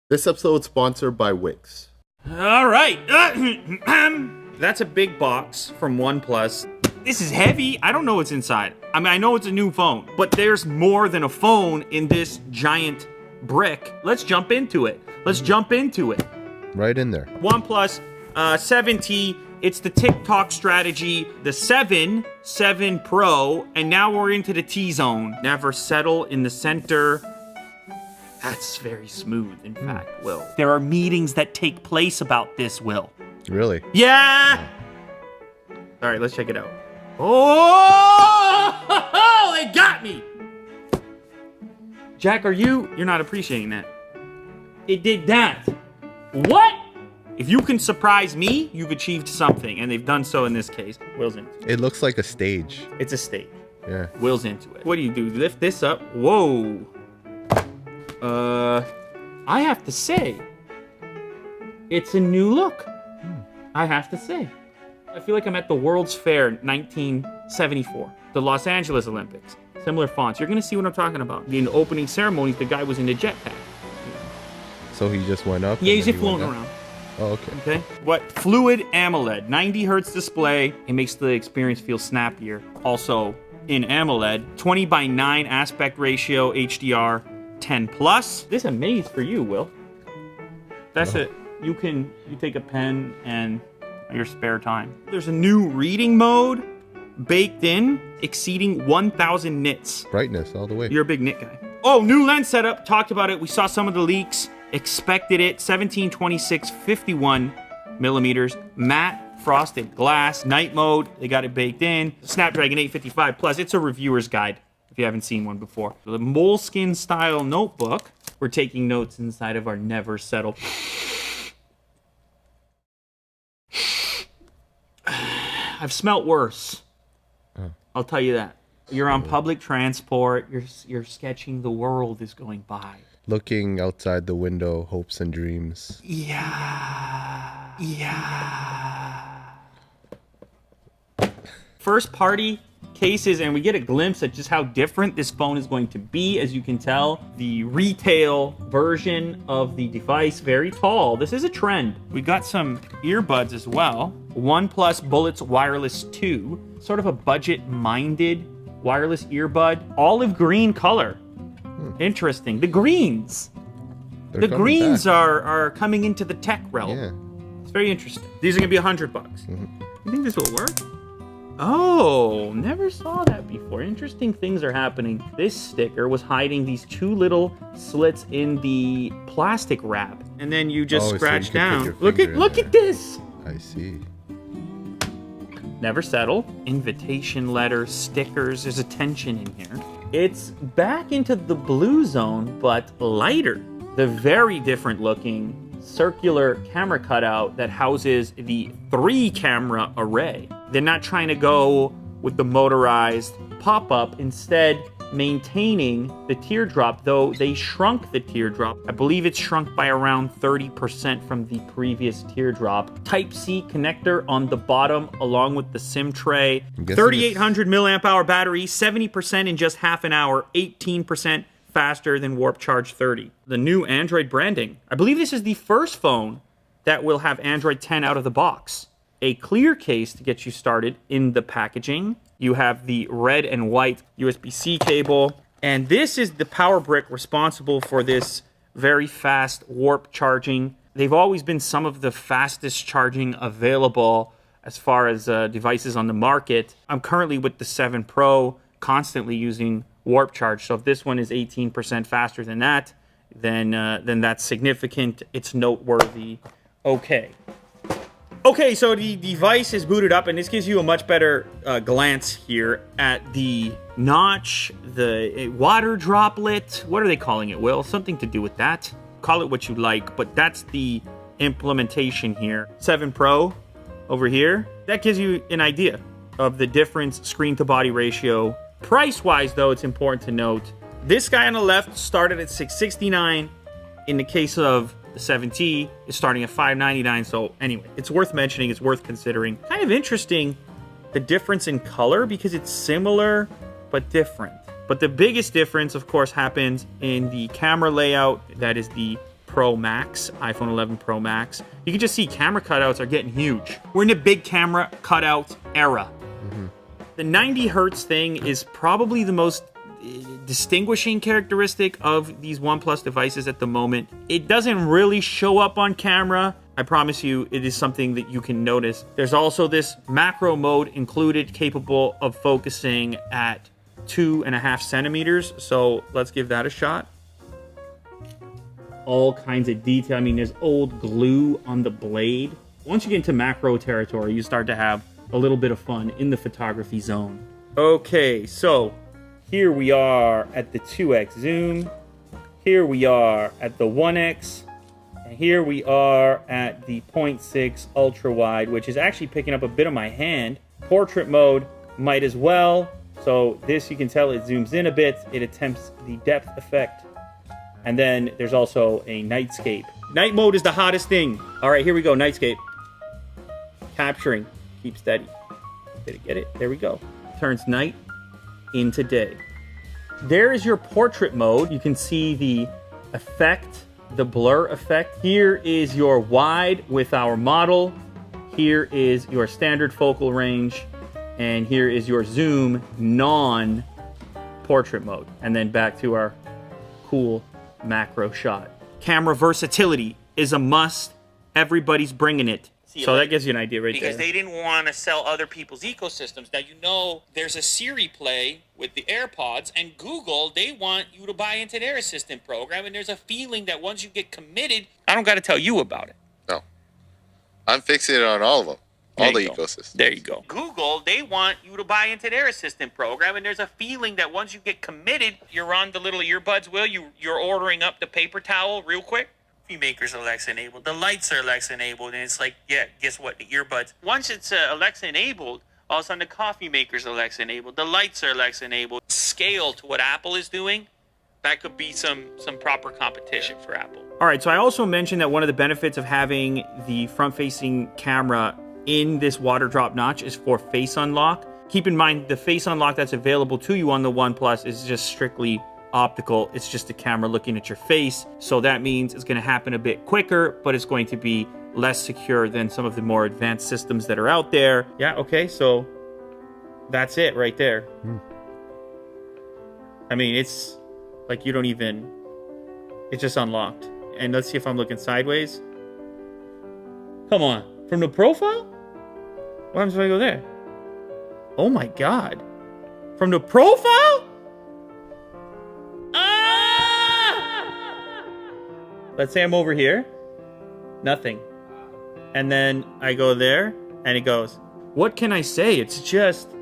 This episode is sponsored by Wix. All right. That's a big box from OnePlus. This is heavy. I don't know what's inside. I mean, I know it's a new phone, but there's more than a phone in this giant brick. Let's jump into it. Right in there. OnePlus 7T. It's the TikTok strategy, the 7 Pro, and now we're into the T-zone. Never settle in the center. That's very smooth, in fact, Will. There are meetings that take place about this, Will. Really? Yeah! All right, let's check it out. Oh! They got me! Jack, you're not appreciating that. It did that. What? If you can surprise me, you've achieved something, and they've done so in this case. Will's into it. It looks like a stage. It's a stage. Yeah. Will's into it. What do? Lift this up. Whoa. I have to say, it's a new look. I have to say. I feel like I'm at the World's Fair 1974, the Los Angeles Olympics. Similar fonts. You're going to see what I'm talking about. In the opening ceremonies, the guy was in a jetpack. So he just went up? Yeah, he's just floating around. Oh, okay. Okay. What? Fluid AMOLED, 90 hertz display. It makes the experience feel snappier. Also, in AMOLED, 20:9 aspect ratio, HDR, 10 plus. This is a maze for you, Will. That's it. You take a pen and your spare time. There's a new reading mode baked in, exceeding 1,000 nits. Brightness all the way. You're a big nit guy. Oh, new lens setup. Talked about it. We saw some of the leaks. Expected it. 17-26, 51 millimeters. Matte frosted glass. Night mode. They got it baked in. Snapdragon 855 plus. It's a reviewer's guide if you haven't seen one before. The moleskin style notebook. We're taking notes inside of our never settle. I've smelt worse. I'll tell you that. You're on public transport. You're sketching the world is going by. Looking outside the window, hopes and dreams. Yeah. First party cases, and we get a glimpse at just how different this phone is going to be. As you can tell, the retail version of the device, very tall. This is a trend. We got some earbuds as well. OnePlus Bullets Wireless 2, sort of a budget-minded wireless earbud. Olive green color. Interesting. The greens. They're the coming greens back. are coming into the tech realm. Yeah. It's very interesting. These are gonna be $100. You think this will work? Oh, never saw that before. Interesting things are happening. This sticker was hiding these two little slits in the plastic wrap, and then you just scratch down. Look at this. I see. Never settle. Invitation letters, stickers. There's attention in here. It's back into the blue zone, but lighter. The very different looking circular camera cutout that houses the 3-camera array. They're not trying to go with the motorized pop-up, instead maintaining the teardrop, though they shrunk the teardrop. I believe it's shrunk by around 30% from the previous teardrop. Type-C connector on the bottom along with the SIM tray. 3,800 milliamp hour battery, 70% in just half an hour, 18% faster than Warp Charge 30. The new Android branding. I believe this is the first phone that will have Android 10 out of the box. A clear case to get you started in the packaging. You have the red and white USB-C cable. And this is the power brick responsible for this very fast warp charging. They've always been some of the fastest charging available as far as devices on the market. I'm currently with the 7 Pro, constantly using warp charge. So if this one is 18% faster than that, then that's significant. It's noteworthy. Okay, so the device is booted up, and this gives you a much better glance here at the notch, the water droplet. What are they calling it, Will? Something to do with that. Call it what you like, but that's the implementation here. 7 Pro over here. That gives you an idea of the difference screen-to-body ratio. Price-wise, though, it's important to note, this guy on the left started at $669. In the case of the 7T, is starting at $599. So anyway, it's worth mentioning. It's worth considering. Kind of interesting, the difference in color, because it's similar but different. But the biggest difference, of course, happens in the camera layout. That is the Pro Max, iPhone 11 Pro Max, you can just see camera cutouts are getting huge. We're in the big camera cutout era. The 90 hertz thing is probably the most distinguishing characteristic of these OnePlus devices at the moment. It doesn't really show up on camera. I promise you, it is something that you can notice. There's also this macro mode included, capable of focusing at 2.5 centimeters. So let's give that a shot. All kinds of detail. I mean, there's old glue on the blade. Once you get into macro territory, you start to have a little bit of fun in the photography zone. Okay, so here we are at the 2x zoom. Here we are at the 1x. And here we are at the 0.6 ultra wide, which is actually picking up a bit of my hand. Portrait mode might as well. So this, you can tell it zooms in a bit. It attempts the depth effect. And then there's also a nightscape. Night mode is the hottest thing. All right, here we go, nightscape. Capturing, keep steady. Did it get it? There we go. Turns night into day. There is your portrait mode. You can see the effect, the blur effect. Here is your wide with our model. Here is your standard focal range. And here is your zoom non-portrait mode. And then back to our cool macro shot. Camera versatility is a must. Everybody's bringing it. So that gives you an idea right there. Because they didn't want to sell other people's ecosystems. Now, you know, there's a Siri play with the AirPods, and Google, they want you to buy into their assistant program, and there's a feeling that once you get committed, I don't got to tell you about it. No. I'm fixated on all of them. All the ecosystems. There you go. Google, they want you to buy into their assistant program, and there's a feeling that once you get committed, you're on the little earbuds, you're ordering up the paper towel real quick. Makers Alexa enabled, the lights are Alexa enabled, and it's like, yeah, guess what, the earbuds, once it's Alexa enabled, all of a sudden the coffee maker's Alexa enabled, the lights are Alexa enabled. Scale to what Apple is doing, that could be some proper competition for Apple. All right, so I also mentioned that one of the benefits of having the front-facing camera in this water drop notch is for face unlock. Keep in mind, the face unlock that's available to you on the OnePlus is just strictly optical. It's just the camera looking at your face. So that means it's going to happen a bit quicker, but it's going to be less secure than some of the more advanced systems that are out there. Yeah, okay, so that's it right there. I mean, it's like you don't even... It's just unlocked. And let's see if I'm looking sideways. Come on. From the profile? What happens if I go there? Oh my god. From the profile? Let's say I'm over here. Nothing. And then I go there, and it goes. What can I say? It's just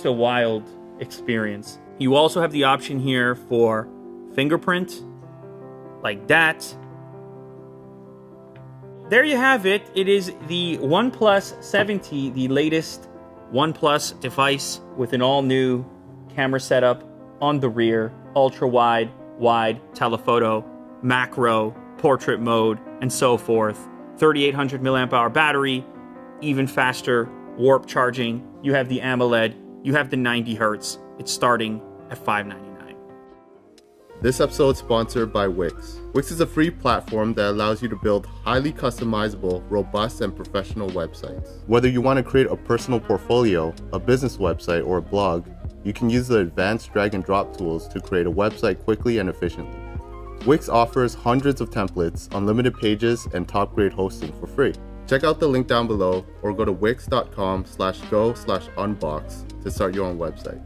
a wild experience. You also have the option here for fingerprint, like that. There you have it. It is the OnePlus 7T, the latest OnePlus device with an all-new camera setup on the rear, ultra-wide, wide, telephoto, macro, portrait mode, and so forth. 3800 milliamp hour battery, even faster warp charging. You have the AMOLED, you have the 90 hertz. It's starting at $599. This episode is sponsored by Wix. Wix is a free platform that allows you to build highly customizable, robust, and professional websites. Whether you want to create a personal portfolio, a business website, or a blog, you can use the advanced drag and drop tools to create a website quickly and efficiently. Wix offers hundreds of templates, unlimited pages, and top-grade hosting for free. Check out the link down below or go to wix.com/go/unbox to start your own website.